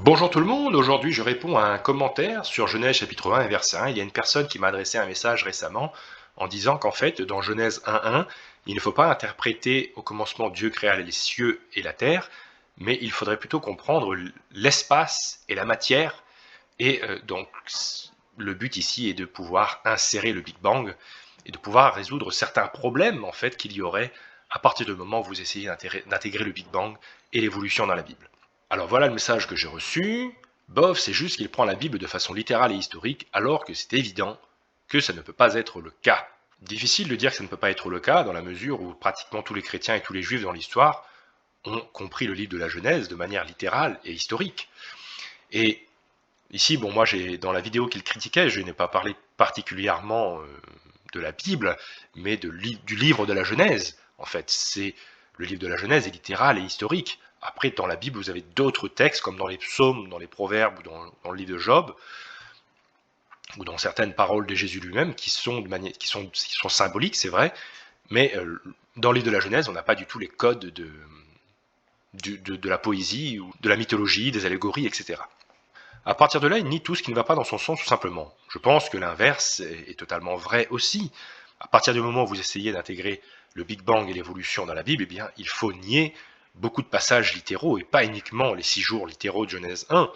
Bonjour tout le monde, aujourd'hui je réponds à un commentaire sur Genèse chapitre 1 et verset 1. Il y a une personne qui m'a adressé un message récemment en disant qu'en fait dans Genèse 1.1, il ne faut pas interpréter au commencement Dieu créa les cieux et la terre, mais il faudrait plutôt comprendre l'espace et la matière. Et donc le but ici est de pouvoir insérer le Big Bang et de pouvoir résoudre certains problèmes en fait qu'il y aurait à partir du moment où vous essayez d'intégrer le Big Bang et l'évolution dans la Bible. Alors voilà le message que j'ai reçu. Bof, c'est juste qu'il prend la Bible de façon littérale et historique, alors que c'est évident que ça ne peut pas être le cas. Difficile de dire que ça ne peut pas être le cas, dans la mesure où pratiquement tous les chrétiens et tous les juifs dans l'histoire ont compris le livre de la Genèse de manière littérale et historique. Et ici, bon, moi, dans la vidéo qu'il critiquait, je n'ai pas parlé particulièrement de la Bible, mais du livre de la Genèse. En fait, le livre de la Genèse est littéral et historique. Après, dans la Bible, vous avez d'autres textes, comme dans les psaumes, dans les proverbes, ou dans le livre de Job, ou dans certaines paroles de Jésus lui-même, qui sont symboliques, c'est vrai, mais dans le livre de la Genèse, on n'a pas du tout les codes de la poésie, ou de la mythologie, des allégories, etc. À partir de là, il nie tout ce qui ne va pas dans son sens, tout simplement. Je pense que l'inverse est totalement vrai aussi. À partir du moment où vous essayez d'intégrer le Big Bang et l'évolution dans la Bible, eh bien, il faut nier beaucoup de passages littéraux, et pas uniquement les 6 jours littéraux de Genèse 1,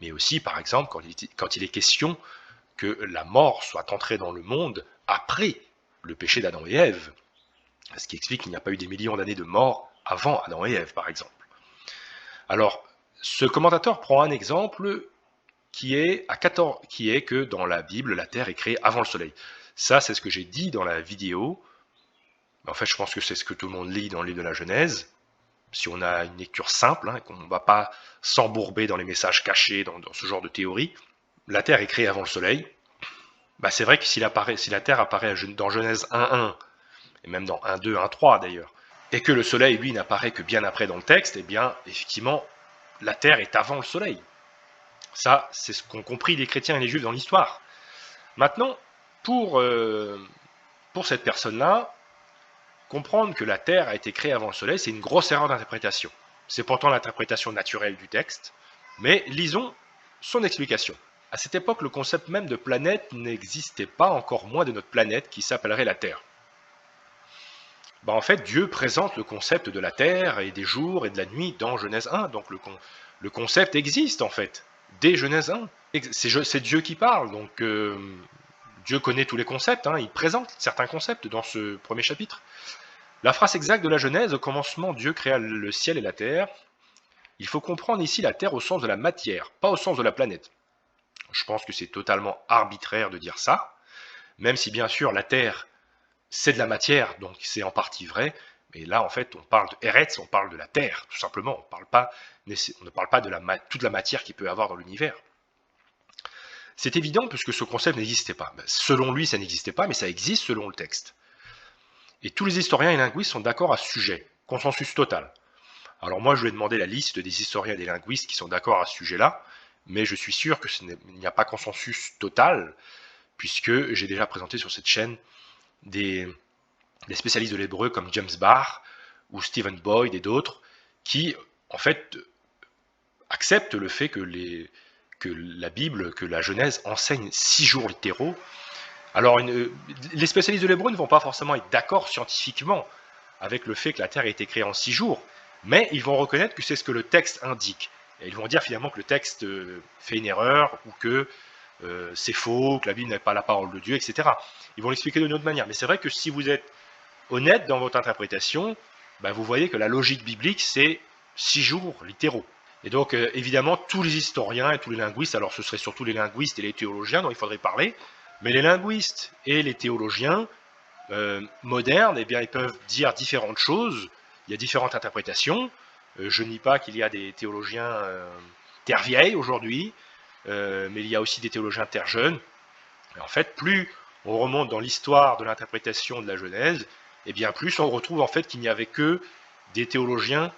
mais aussi, par exemple, quand il est question que la mort soit entrée dans le monde après le péché d'Adam et Ève, ce qui explique qu'il n'y a pas eu des millions d'années de mort avant Adam et Ève, par exemple. Alors, ce commentateur prend un exemple qui est que dans la Bible, la Terre est créée avant le Soleil. Ça, c'est ce que j'ai dit dans la vidéo. En fait, je pense que c'est ce que tout le monde lit dans le livre de la Genèse. Si on a une lecture simple, hein, qu'on ne va pas s'embourber dans les messages cachés, dans ce genre de théorie, la Terre est créée avant le Soleil. Bah, c'est vrai que si la Terre apparaît dans Genèse 1.1, et même dans 1.2, 1.3 d'ailleurs, et que le Soleil, lui, n'apparaît que bien après dans le texte, eh bien, effectivement, la Terre est avant le Soleil. Ça, c'est ce qu'ont compris les chrétiens et les juifs dans l'histoire. Maintenant, pour cette personne-là, comprendre que la Terre a été créée avant le Soleil, c'est une grosse erreur d'interprétation. C'est pourtant l'interprétation naturelle du texte, mais lisons son explication. À cette époque, le concept même de planète n'existait pas, encore moins de notre planète qui s'appellerait la Terre. En fait, Dieu présente le concept de la Terre et des jours et de la nuit dans Genèse 1, donc le concept existe en fait, dès Genèse 1. C'est Dieu qui parle, donc Dieu connaît tous les concepts, hein, il présente certains concepts dans ce premier chapitre. La phrase exacte de la Genèse, au commencement Dieu créa le ciel et la terre, il faut comprendre ici la terre au sens de la matière, pas au sens de la planète. Je pense que c'est totalement arbitraire de dire ça, même si bien sûr la terre c'est de la matière, donc c'est en partie vrai, mais là en fait on parle de Eretz, on parle de la terre, tout simplement, on ne parle pas de toute la matière qu'il peut y avoir dans l'univers. C'est évident puisque ce concept n'existait pas. Selon lui, ça n'existait pas, mais ça existe selon le texte. Et tous les historiens et linguistes sont d'accord à ce sujet. Consensus total. Alors moi, je lui ai demandé la liste des historiens et des linguistes qui sont d'accord à ce sujet-là, mais je suis sûr qu'il n'y a pas consensus total, puisque j'ai déjà présenté sur cette chaîne des spécialistes de l'hébreu comme James Barr ou Stephen Boyd et d'autres, qui, en fait, acceptent le fait que la Bible, que la Genèse enseigne 6 jours littéraux. Alors, les spécialistes de l'hébreu ne vont pas forcément être d'accord scientifiquement avec le fait que la Terre a été créée en 6 jours, mais ils vont reconnaître que c'est ce que le texte indique. Et ils vont dire finalement que le texte fait une erreur, ou que c'est faux, que la Bible n'est pas la parole de Dieu, etc. Ils vont l'expliquer d'une autre manière. Mais c'est vrai que si vous êtes honnête dans votre interprétation, vous voyez que la logique biblique, c'est 6 jours littéraux. Et donc, évidemment, tous les historiens et tous les linguistes, alors ce seraient surtout les linguistes et les théologiens dont il faudrait parler, mais les linguistes et les théologiens modernes, eh bien, ils peuvent dire différentes choses, il y a différentes interprétations. Je ne nie pas qu'il y a des théologiens terre vieille aujourd'hui, mais il y a aussi des théologiens terre jeune. Et en fait, plus on remonte dans l'histoire de l'interprétation de la Genèse, et bien plus on retrouve en fait qu'il n'y avait que des théologiens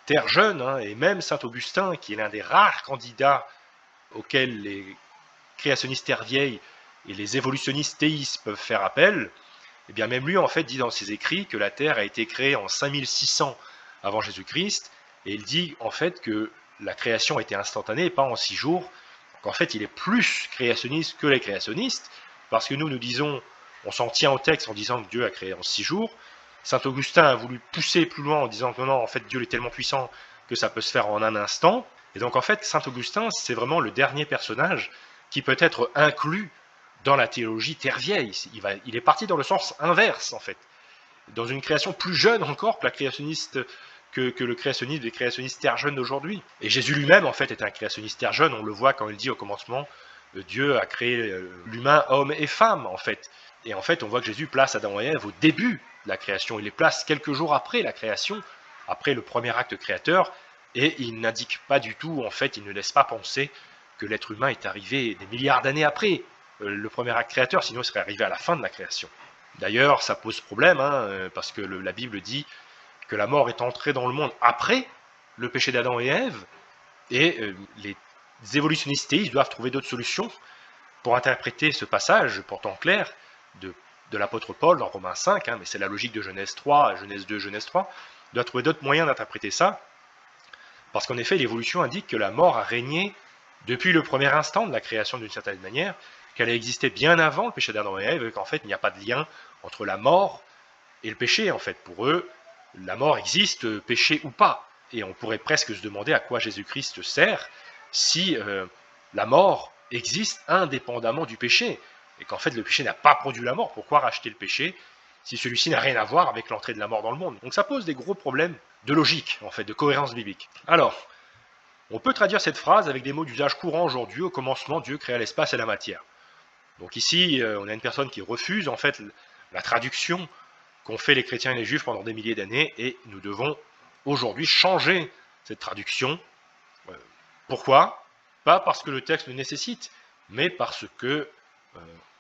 terre jeune, hein, et même saint Augustin, qui est l'un des rares candidats auxquels les créationnistes terre vieille et les évolutionnistes théistes peuvent faire appel, et bien même lui en fait dit dans ses écrits que la Terre a été créée en 5600 avant Jésus-Christ, et il dit en fait que la création a été instantanée, pas en 6 jours. Donc en fait, il est plus créationniste que les créationnistes, parce que nous disons, on s'en tient au texte en disant que Dieu a créé en 6 jours. Saint Augustin a voulu pousser plus loin en disant que non, en fait, Dieu est tellement puissant que ça peut se faire en un instant. Et donc en fait, Saint Augustin, c'est vraiment le dernier personnage qui peut être inclus dans la théologie terre vieille. Il est parti dans le sens inverse, en fait. Dans une création plus jeune encore que la créationniste que le créationnisme des créationnistes terre jeunes d'aujourd'hui. Et Jésus lui-même, en fait, est un créationniste terre jeune. On le voit quand il dit au commencement, Dieu a créé l'humain, homme et femme, en fait. Et en fait, on voit que Jésus place Adam et Ève au début de la création. Il les place quelques jours après la création, après le premier acte créateur, et il n'indique pas du tout, en fait, il ne laisse pas penser que l'être humain est arrivé des milliards d'années après le premier acte créateur, sinon il serait arrivé à la fin de la création. D'ailleurs, ça pose problème, parce que la Bible dit que la mort est entrée dans le monde après le péché d'Adam et Ève, et les évolutionnistes ils doivent trouver d'autres solutions pour interpréter ce passage pourtant clair de l'apôtre Paul dans Romains 5, mais c'est la logique de Genèse 3, Genèse 2, Genèse 3, doit trouver d'autres moyens d'interpréter ça, parce qu'en effet, l'évolution indique que la mort a régné depuis le premier instant de la création d'une certaine manière, qu'elle a existé bien avant le péché d'Adam et Ève, et qu'en fait, il n'y a pas de lien entre la mort et le péché. En fait, pour eux, la mort existe, péché ou pas. Et on pourrait presque se demander à quoi Jésus-Christ sert si la mort existe indépendamment du péché, et qu'en fait le péché n'a pas produit la mort. Pourquoi racheter le péché si celui-ci n'a rien à voir avec l'entrée de la mort dans le monde? Donc ça pose des gros problèmes de logique, en fait, de cohérence biblique. Alors, on peut traduire cette phrase avec des mots d'usage courant aujourd'hui. Au commencement, Dieu créa l'espace et la matière. Donc ici, on a une personne qui refuse en fait la traduction qu'ont fait les chrétiens et les juifs pendant des milliers d'années, et nous devons aujourd'hui changer cette traduction. Pourquoi? Pas parce que le texte le nécessite, mais parce que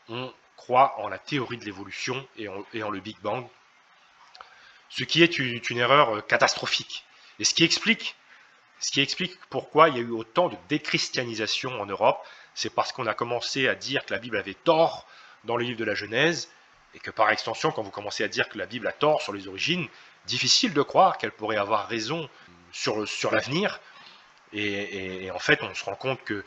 on croit en la théorie de l'évolution et en le Big Bang, ce qui est une erreur catastrophique. Et ce qui explique pourquoi il y a eu autant de déchristianisation en Europe, c'est parce qu'on a commencé à dire que la Bible avait tort dans le livre de la Genèse, et que par extension, quand vous commencez à dire que la Bible a tort sur les origines, difficile de croire qu'elle pourrait avoir raison sur l'avenir. Et en fait, on se rend compte que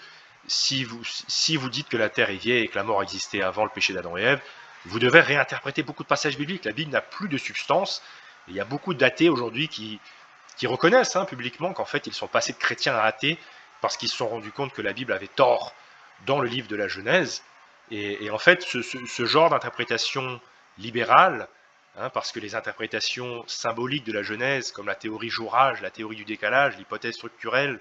si vous dites que la Terre est vieille et que la mort existait avant le péché d'Adam et Ève, vous devez réinterpréter beaucoup de passages bibliques. La Bible n'a plus de substance. Et il y a beaucoup d'athées aujourd'hui qui reconnaissent publiquement qu'en fait, ils sont passés de chrétiens à athées parce qu'ils se sont rendus compte que la Bible avait tort dans le livre de la Genèse. Et en fait, ce genre d'interprétation libérale, parce que les interprétations symboliques de la Genèse, comme la théorie jourage, la théorie du décalage, l'hypothèse structurelle,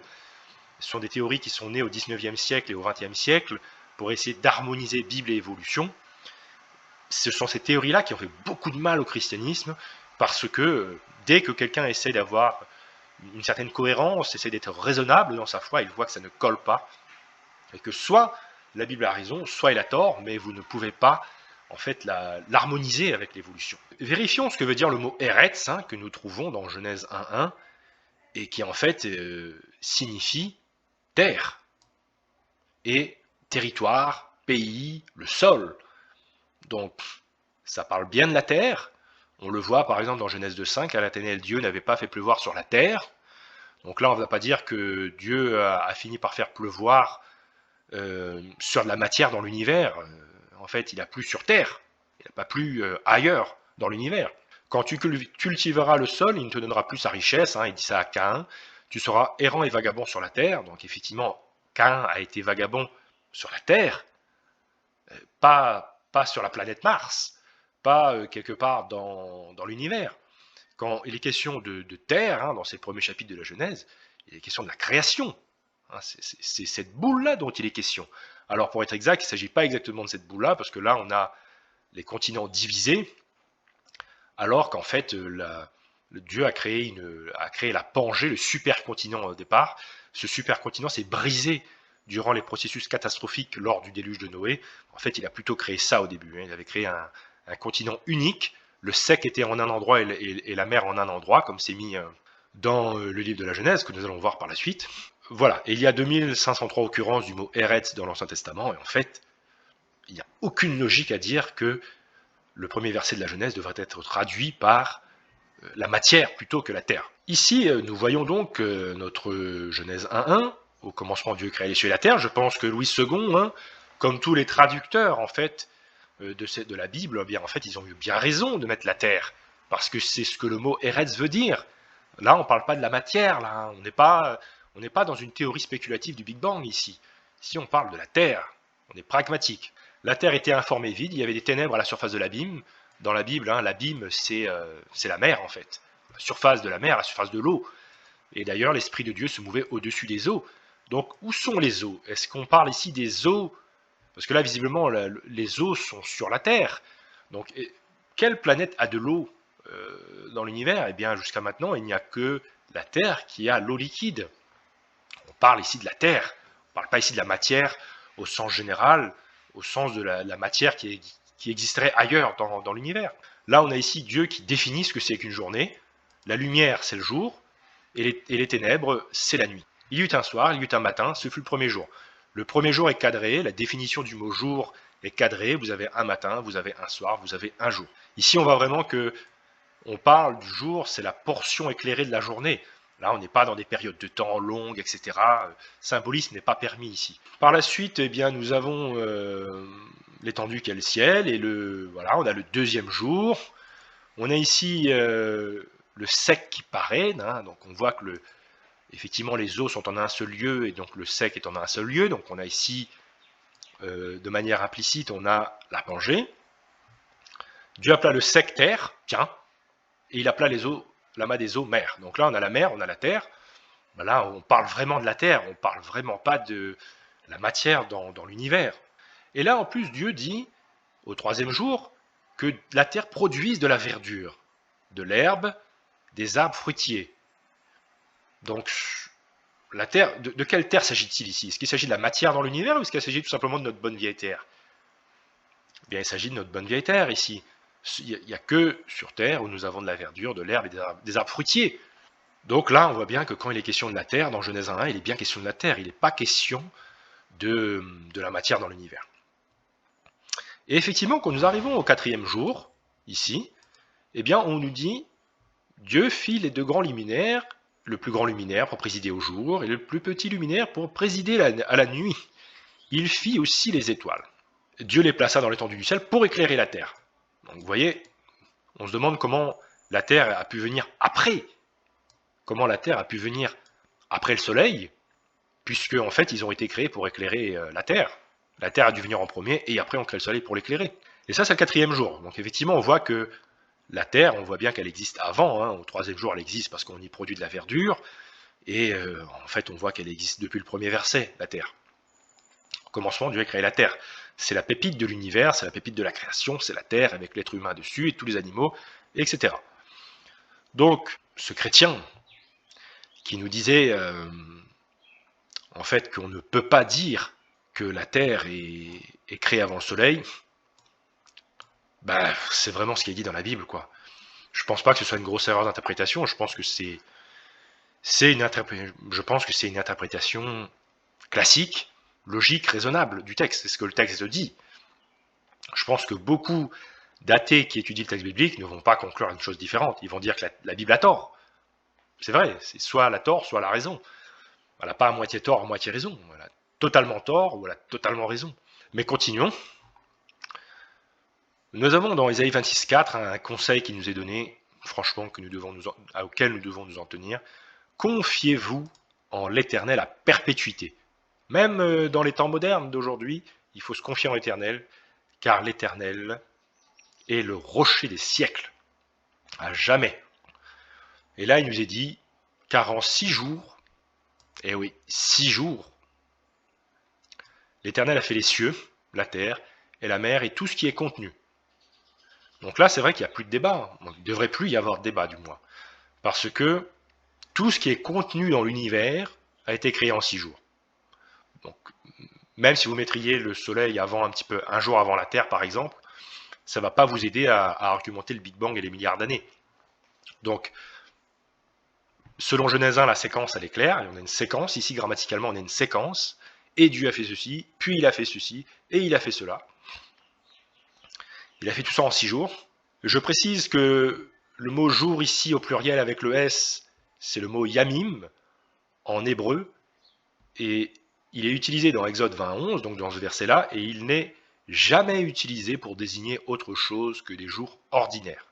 sont des théories qui sont nées au XIXe siècle et au XXe siècle pour essayer d'harmoniser Bible et évolution. Ce sont ces théories-là qui ont fait beaucoup de mal au christianisme, parce que dès que quelqu'un essaie d'avoir une certaine cohérence, essaie d'être raisonnable dans sa foi, il voit que ça ne colle pas, et que soit la Bible a raison, soit elle a tort, mais vous ne pouvez pas en fait l'harmoniser avec l'évolution. Vérifions ce que veut dire le mot Eretz, que nous trouvons dans Genèse 1.1, et qui en fait signifie terre, et territoire, pays, le sol. Donc ça parle bien de la terre. On le voit par exemple dans Genèse 2.5, à l'Éternel Dieu n'avait pas fait pleuvoir sur la terre. Donc là on ne va pas dire que Dieu a fini par faire pleuvoir sur de la matière dans l'univers. En fait, il a plu sur terre, il n'a pas plu ailleurs dans l'univers. Quand tu cultiveras le sol, il ne te donnera plus sa richesse, il dit ça à Caïn, tu seras errant et vagabond sur la terre. Donc effectivement, Caïn a été vagabond sur la terre, pas sur la planète Mars, pas quelque part dans l'univers. Quand il est question de terre, dans ces premiers chapitres de la Genèse, il est question de la création. C'est cette boule-là dont il est question. Alors pour être exact, il ne s'agit pas exactement de cette boule-là, parce que là on a les continents divisés, alors qu'en fait Dieu a créé la Pangée, le supercontinent au départ. Ce supercontinent s'est brisé durant les processus catastrophiques lors du déluge de Noé. En fait, il a plutôt créé ça au début. Il avait créé un continent unique. Le sec était en un endroit et la mer en un endroit, comme c'est mis dans le livre de la Genèse, que nous allons voir par la suite. Voilà, et il y a 2503 occurrences du mot Eretz dans l'Ancien Testament, et en fait, il n'y a aucune logique à dire que le premier verset de la Genèse devrait être traduit par la matière plutôt que la terre. Ici, nous voyons donc notre Genèse 1.1, au commencement Dieu créa les cieux et la terre. Je pense que Louis II, hein, comme tous les traducteurs en fait de la Bible, eh bien en fait ils ont eu bien raison de mettre la terre, parce que c'est ce que le mot Eretz veut dire. Là, on ne parle pas de la matière, là, hein. On n'est pas dans une théorie spéculative du Big Bang ici. Ici, on parle de la terre, on est pragmatique. La terre était informée vide, il y avait des ténèbres à la surface de l'abîme. Dans la Bible, hein, l'abîme, c'est la mer en fait. La surface de la mer, la surface de l'eau. Et d'ailleurs, l'Esprit de Dieu se mouvait au-dessus des eaux. Donc, où sont les eaux? Est-ce qu'on parle ici des eaux? Parce que là, visiblement, les eaux sont sur la Terre. Donc, quelle planète a de l'eau dans l'univers? Eh bien, jusqu'à maintenant, il n'y a que la Terre qui a l'eau liquide. On parle ici de la Terre. On ne parle pas ici de la matière au sens général, au sens de la matière qui existerait ailleurs dans l'univers. Là, on a ici Dieu qui définit ce que c'est qu'une journée. La lumière, c'est le jour, et les ténèbres, c'est la nuit. Il y eut un soir, il y eut un matin, ce fut le premier jour. Le premier jour est cadré, la définition du mot jour est cadrée, vous avez un matin, vous avez un soir, vous avez un jour. Ici, on voit vraiment que on parle du jour, c'est la portion éclairée de la journée. Là, on n'est pas dans des périodes de temps longues, etc. Symbolisme n'est pas permis ici. Par la suite, eh bien, nous avons l'étendue qu'est le ciel, et voilà, on a le deuxième jour. On a ici le sec qui paraît, hein, donc on voit que effectivement les eaux sont en un seul lieu, et donc le sec est en un seul lieu. Donc on a ici, de manière implicite, on a la Pangée. Dieu appela le sec terre, tiens, et il appela les eaux, l'amas des eaux mer. Donc là on a la mer, on a la terre. Ben là on parle vraiment de la terre, on parle vraiment pas de la matière dans l'univers. Et là en plus Dieu dit, au troisième jour, que la terre produise de la verdure, de l'herbe, des arbres fruitiers. Donc, la terre, de quelle terre s'agit-il ici? Est-ce qu'il s'agit de la matière dans l'univers, ou est-ce qu'il s'agit tout simplement de notre bonne vieille terre? Eh bien, il s'agit de notre bonne vieille terre ici. Il n'y a que sur terre où nous avons de la verdure, de l'herbe et des arbres fruitiers. Donc là, on voit bien que quand il est question de la terre, dans Genèse 1.1, il est bien question de la terre. Il n'est pas question de la matière dans l'univers. Et effectivement, quand nous arrivons au quatrième jour, ici, eh bien, on nous dit, Dieu fit les deux grands luminaires, le plus grand luminaire pour présider au jour, et le plus petit luminaire pour présider à la nuit. Il fit aussi les étoiles. Dieu les plaça dans l'étendue du ciel pour éclairer la terre. Donc vous voyez, on se demande comment la terre a pu venir après. Comment la terre a pu venir après le soleil, puisque en fait ils ont été créés pour éclairer la terre. La terre a dû venir en premier, et après on crée le soleil pour l'éclairer. Et ça, c'est le quatrième jour. Donc effectivement, on voit que la terre, on voit bien qu'elle existe avant, hein. Au troisième jour, elle existe parce qu'on y produit de la verdure, et en fait, on voit qu'elle existe depuis le premier verset, la terre. Au commencement, Dieu a créé la terre. C'est la pépite de l'univers, c'est la pépite de la création, c'est la terre avec l'être humain dessus, et tous les animaux, etc. Donc, ce chrétien qui nous disait, en fait, qu'on ne peut pas dire que la terre est créée avant le soleil, bah, c'est vraiment ce qui est dit dans la Bible, quoi. Je pense pas que ce soit une grosse erreur d'interprétation. Je pense que c'est une interprétation classique, logique, raisonnable du texte. C'est ce que le texte dit. Je pense que beaucoup d'athées qui étudient le texte biblique ne vont pas conclure une chose différente. Ils vont dire que la Bible a tort. C'est vrai, c'est soit elle a tort, soit elle a raison. Elle n'a pas à moitié tort, à moitié raison. Elle a totalement tort ou elle a totalement raison. Mais continuons. Nous avons dans Ésaïe 26.4 un conseil qui nous est donné, franchement, auquel nous devons nous en tenir. Confiez-vous en l'Éternel à perpétuité. Même dans les temps modernes d'aujourd'hui, il faut se confier en l'Éternel, car l'Éternel est le rocher des siècles, à jamais. Et là, il nous est dit, car en 6 jours, eh oui, 6 jours, l'Éternel a fait les cieux, la terre et la mer et tout ce qui est contenu. Donc là, c'est vrai qu'il n'y a plus de débat. Il ne devrait plus y avoir de débat, du moins. Parce que tout ce qui est contenu dans l'univers a été créé en 6 jours. Donc, même si vous mettriez le soleil un jour avant la Terre, par exemple, ça ne va pas vous aider à argumenter le Big Bang et les milliards d'années. Donc, selon Genèse 1, la séquence, elle est claire. On a une séquence. Ici, grammaticalement, on a une séquence. Et Dieu a fait ceci, puis il a fait ceci, et il a fait cela. Il a fait tout ça en 6 jours. Je précise que le mot jour ici au pluriel avec le S c'est le mot yamim en hébreu, et il est utilisé dans Exode 20:11, donc dans ce verset-là, et il n'est jamais utilisé pour désigner autre chose que des jours ordinaires.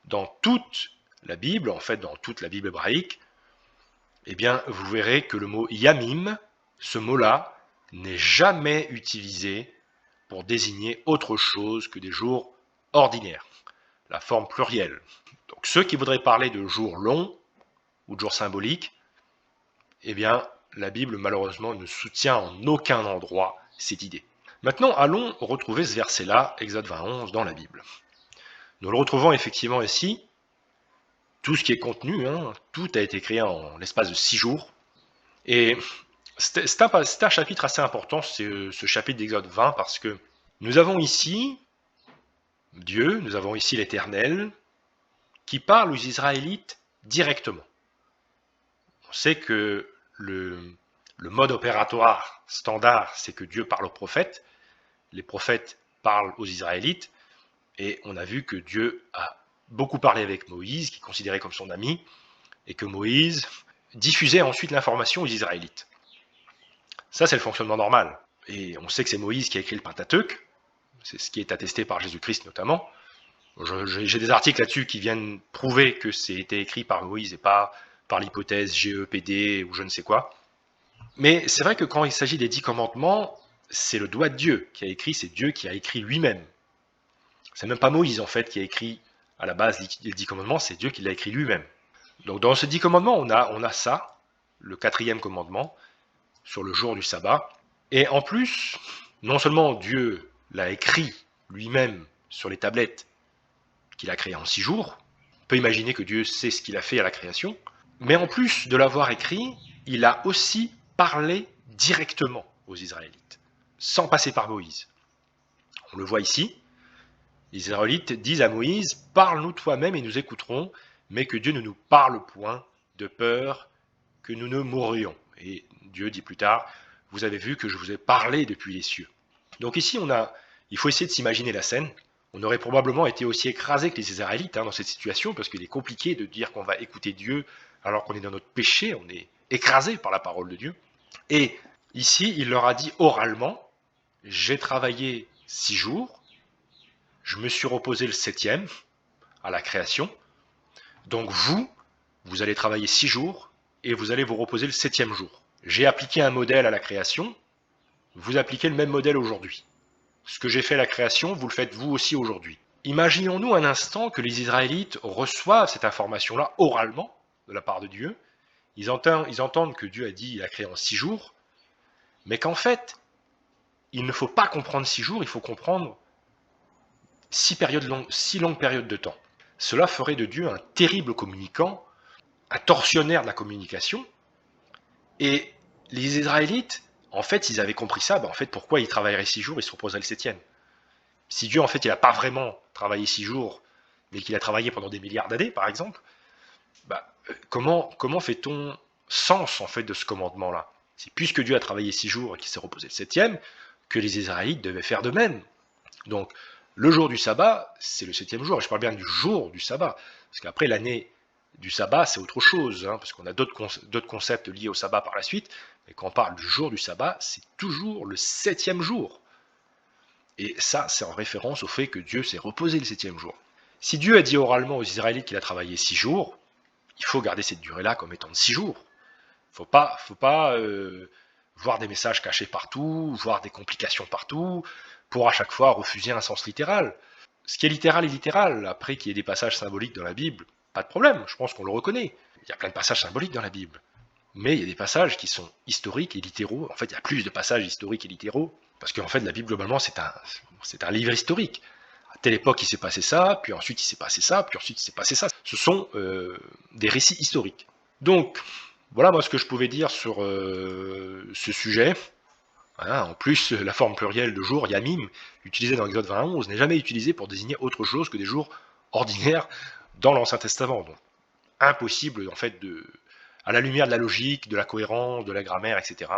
Dans toute la Bible, en fait dans toute la Bible hébraïque, eh bien vous verrez que le mot yamim, ce mot-là, n'est jamais utilisé pour désigner autre chose que des jours ordinaires, la forme plurielle. Donc ceux qui voudraient parler de jours longs ou de jours symboliques, eh bien la Bible malheureusement ne soutient en aucun endroit cette idée. Maintenant, allons retrouver ce verset-là, Exode 20:11, dans la Bible. Nous le retrouvons effectivement ici. Tout ce qui est contenu, tout a été créé en l'espace de 6 jours. Et c'est un chapitre assez important, ce chapitre d'Exode 20, parce que nous avons ici Dieu, nous avons ici l'Éternel, qui parle aux Israélites directement. On sait que le mode opératoire standard, c'est que Dieu parle aux prophètes, les prophètes parlent aux Israélites, et on a vu que Dieu a beaucoup parlé avec Moïse, qui est considéré comme son ami, et que Moïse diffusait ensuite l'information aux Israélites. Ça, c'est le fonctionnement normal. Et on sait que c'est Moïse qui a écrit le Pentateuque, c'est ce qui est attesté par Jésus-Christ notamment. J'ai des articles là-dessus qui viennent prouver que c'était écrit par Moïse et pas par l'hypothèse GEPD ou je ne sais quoi. Mais c'est vrai que quand il s'agit des 10 commandements, c'est le doigt de Dieu qui a écrit, c'est Dieu qui a écrit lui-même. C'est même pas Moïse en fait qui a écrit à la base les 10 commandements, c'est Dieu qui l'a écrit lui-même. Donc dans ces 10 commandements, on a ça, le 4e commandement, sur le jour du sabbat. Et en plus, non seulement Dieu l'a écrit lui-même sur les tablettes qu'il a créées en 6 jours, on peut imaginer que Dieu sait ce qu'il a fait à la création, mais en plus de l'avoir écrit, il a aussi parlé directement aux Israélites, sans passer par Moïse. On le voit ici, les Israélites disent à Moïse, « Parle-nous toi-même et nous écouterons, mais que Dieu ne nous parle point de peur que nous ne mourions. » Et Dieu dit plus tard, « Vous avez vu que je vous ai parlé depuis les cieux. » Donc ici, il faut essayer de s'imaginer la scène. On aurait probablement été aussi écrasé que les Israélites dans cette situation, parce qu'il est compliqué de dire qu'on va écouter Dieu alors qu'on est dans notre péché, on est écrasé par la parole de Dieu. Et ici, il leur a dit oralement, « J'ai travaillé 6 jours, je me suis reposé le 7e à la création, donc vous allez travailler 6 jours et vous allez vous reposer le 7e jour. J'ai appliqué un modèle à la création, vous appliquez le même modèle aujourd'hui. Ce que j'ai fait à la création, vous le faites vous aussi aujourd'hui. » Imaginons-nous un instant que les Israélites reçoivent cette information-là oralement de la part de Dieu. Ils entendent que Dieu a dit qu'il a créé en 6 jours, mais qu'en fait, il ne faut pas comprendre 6 jours, il faut comprendre 6 longues périodes de temps. Cela ferait de Dieu un terrible communicant, un tortionnaire de la communication. Et les Israélites, en fait, s'ils avaient compris ça, en fait, pourquoi ils travailleraient 6 jours et se reposeraient le 7e? Si Dieu, en fait, il n'a pas vraiment travaillé 6 jours, mais qu'il a travaillé pendant des milliards d'années, par exemple, comment fait-on sens, en fait, de ce commandement-là? C'est puisque Dieu a travaillé 6 jours et qu'il s'est reposé le 7e, que les Israélites devaient faire de même. Donc, le jour du sabbat, c'est le 7e jour, et je parle bien du jour du sabbat, parce qu'après l'année du sabbat, c'est autre chose, parce qu'on a d'autres concepts liés au sabbat par la suite, mais quand on parle du jour du sabbat, c'est toujours le 7e jour. Et ça, c'est en référence au fait que Dieu s'est reposé le 7e jour. Si Dieu a dit oralement aux Israélites qu'il a travaillé 6 jours, il faut garder cette durée-là comme étant de 6 jours. Faut pas voir des messages cachés partout, voir des complications partout, pour à chaque fois refuser un sens littéral. Ce qui est littéral est littéral. Après qu'il y ait des passages symboliques dans la Bible, pas de problème, je pense qu'on le reconnaît. Il y a plein de passages symboliques dans la Bible. Mais il y a des passages qui sont historiques et littéraux. En fait, il y a plus de passages historiques et littéraux, parce qu'en fait, la Bible, globalement, c'est un livre historique. À telle époque, il s'est passé ça, puis ensuite, il s'est passé ça, puis ensuite, il s'est passé ça. Ce sont des récits historiques. Donc, voilà moi ce que je pouvais dire sur ce sujet. En plus, la forme plurielle de jour, yamim, utilisée dans Exode 20:11, n'est jamais utilisée pour désigner autre chose que des jours ordinaires dans l'Ancien Testament. Donc, impossible, en fait, à la lumière de la logique, de la cohérence, de la grammaire, etc.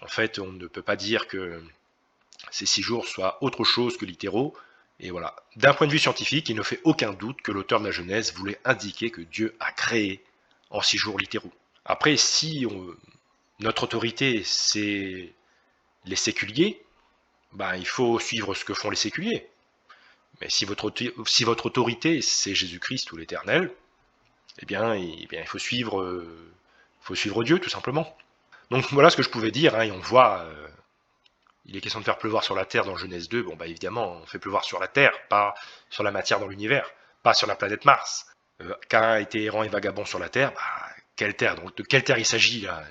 En fait, on ne peut pas dire que ces 6 jours soient autre chose que littéraux. Et voilà. D'un point de vue scientifique, il ne fait aucun doute que l'auteur de la Genèse voulait indiquer que Dieu a créé en 6 jours littéraux. Après, si notre autorité, c'est les séculiers, ben, il faut suivre ce que font les séculiers. Mais si votre autorité, c'est Jésus-Christ ou l'Éternel, eh bien, il faut suivre Dieu, tout simplement. Donc voilà ce que je pouvais dire, hein, et on voit, il est question de faire pleuvoir sur la terre dans Genèse 2, bon bah évidemment, on fait pleuvoir sur la terre, pas sur la matière dans l'univers, pas sur la planète Mars. Caïn a été errant et vagabond sur la terre, bah, quelle terre? Donc de quelle terre il s'agit là?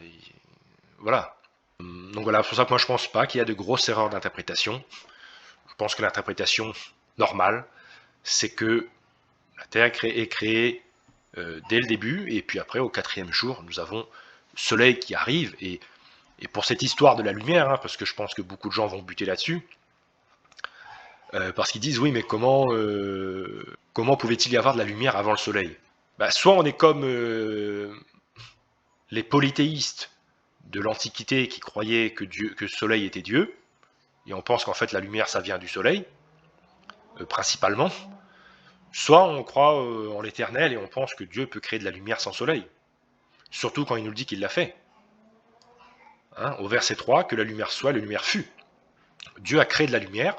Voilà. Donc voilà, c'est pour ça que moi je pense pas qu'il y a de grosses erreurs d'interprétation. Je pense que l'interprétation normale, c'est que la Terre est créée dès le début, et puis après, au 4e jour, nous avons le soleil qui arrive, et pour cette histoire de la lumière, hein, parce que je pense que beaucoup de gens vont buter là-dessus, parce qu'ils disent, oui, mais comment pouvait-il y avoir de la lumière avant le soleil? Bah, soit on est comme les polythéistes de l'Antiquité qui croyaient que le soleil était Dieu, et on pense qu'en fait la lumière ça vient du soleil, principalement, soit on croit en l'éternel et on pense que Dieu peut créer de la lumière sans soleil, surtout quand il nous le dit qu'il l'a fait. Hein, au verset 3, que la lumière soit, la lumière fut. Dieu a créé de la lumière,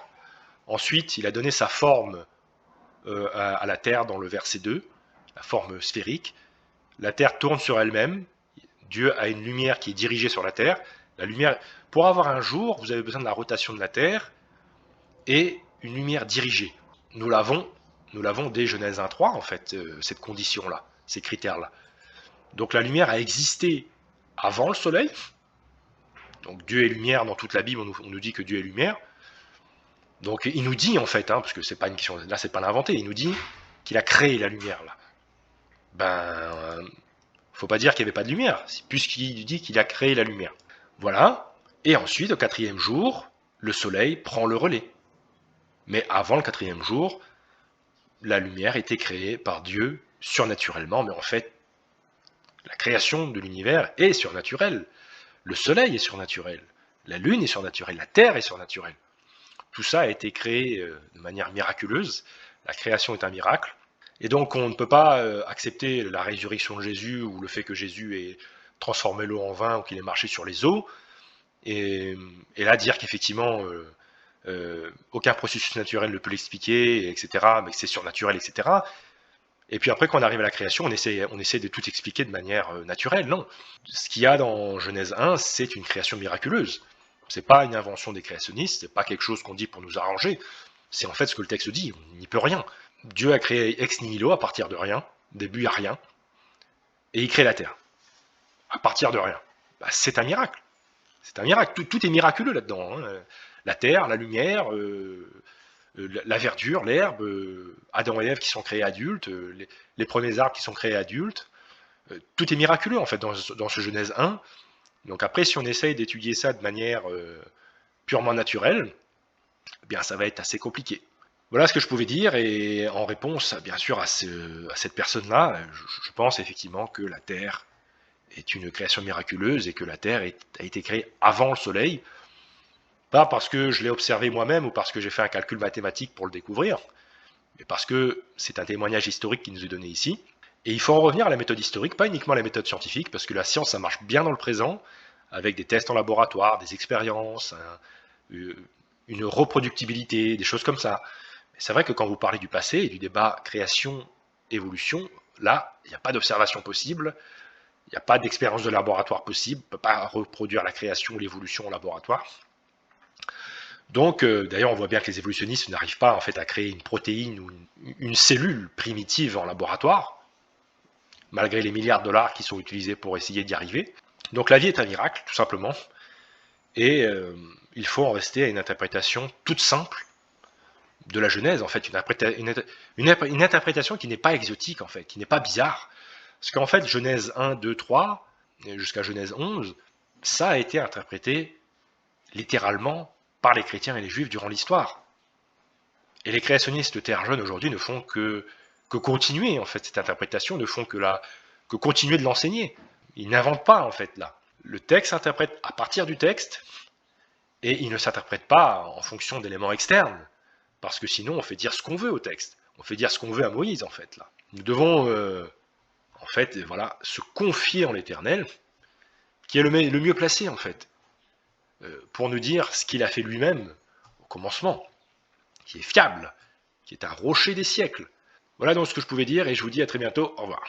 ensuite il a donné sa forme à la terre dans le verset 2, la forme sphérique, la terre tourne sur elle-même, Dieu a une lumière qui est dirigée sur la terre, la lumière, pour avoir un jour, vous avez besoin de la rotation de la terre et une lumière dirigée. Nous l'avons dès Genèse 1.3, en fait, cette condition-là, ces critères-là. Donc la lumière a existé avant le soleil. Donc Dieu est lumière, dans toute la Bible, on nous dit que Dieu est lumière. Donc il nous dit, en fait, hein, parce que c'est pas une question, là c'est pas l'inventé, il nous dit qu'il a créé la lumière, là. Ben, faut pas dire qu'il n'y avait pas de lumière, puisqu'il dit qu'il a créé la lumière. Voilà. Et ensuite, au 4e jour, le soleil prend le relais. Mais avant le 4e jour, la lumière était créée par Dieu surnaturellement, mais en fait, la création de l'univers est surnaturelle. Le soleil est surnaturel, la lune est surnaturelle, la terre est surnaturelle. Tout ça a été créé de manière miraculeuse. La création est un miracle. Et donc on ne peut pas accepter la résurrection de Jésus ou le fait que Jésus ait transformé l'eau en vin ou qu'il ait marché sur les eaux, et là dire qu'effectivement aucun processus naturel ne peut l'expliquer, etc., mais que c'est surnaturel, etc. Et puis après, quand on arrive à la création, on essaie de tout expliquer de manière naturelle. Non. Ce qu'il y a dans Genèse 1, c'est une création miraculeuse. C'est pas une invention des créationnistes, c'est pas quelque chose qu'on dit pour nous arranger. C'est en fait ce que le texte dit, on n'y peut rien. Dieu a créé ex nihilo à partir de rien, début à rien, et il crée la terre. À partir de rien. Bah, c'est un miracle. C'est un miracle. Tout est miraculeux là-dedans. Hein. La terre, la lumière, la verdure, l'herbe, Adam et Ève qui sont créés adultes, les premiers arbres qui sont créés adultes. Tout est miraculeux en fait dans ce Genèse 1. Donc après, si on essaye d'étudier ça de manière purement naturelle, eh bien ça va être assez compliqué. Voilà ce que je pouvais dire, et en réponse bien sûr à cette personne-là, je pense effectivement que la Terre est une création miraculeuse et que la Terre a été créée avant le Soleil, pas parce que je l'ai observé moi-même ou parce que j'ai fait un calcul mathématique pour le découvrir, mais parce que c'est un témoignage historique qui nous est donné ici. Et il faut en revenir à la méthode historique, pas uniquement à la méthode scientifique, parce que la science, ça marche bien dans le présent, avec des tests en laboratoire, des expériences, une reproductibilité, des choses comme ça. Mais c'est vrai que quand vous parlez du passé et du débat création-évolution, là, il n'y a pas d'observation possible, il n'y a pas d'expérience de laboratoire possible, on ne peut pas reproduire la création ou l'évolution en laboratoire. Donc, d'ailleurs, on voit bien que les évolutionnistes n'arrivent pas en fait à créer une protéine ou une cellule primitive en laboratoire, malgré les milliards de dollars qui sont utilisés pour essayer d'y arriver. Donc la vie est un miracle, tout simplement, et il faut en rester à une interprétation toute simple de la Genèse, en fait, une interprétation qui n'est pas exotique, en fait, qui n'est pas bizarre. Parce qu'en fait, Genèse 1, 2, 3, jusqu'à Genèse 11, ça a été interprété littéralement par les chrétiens et les juifs durant l'histoire. Et les créationnistes de Terre Jeune aujourd'hui ne font que continuer en fait cette interprétation, ne font que continuer de l'enseigner. Ils n'inventent pas en fait là. Le texte s'interprète à partir du texte et il ne s'interprète pas en fonction d'éléments externes, parce que sinon on fait dire ce qu'on veut au texte. On fait dire ce qu'on veut à Moïse en fait là. Nous devons en fait, voilà, se confier en l'Éternel, qui est le mieux placé, en fait, pour nous dire ce qu'il a fait lui-même au commencement, qui est fiable, qui est un rocher des siècles. Voilà donc ce que je pouvais dire, et je vous dis à très bientôt, au revoir.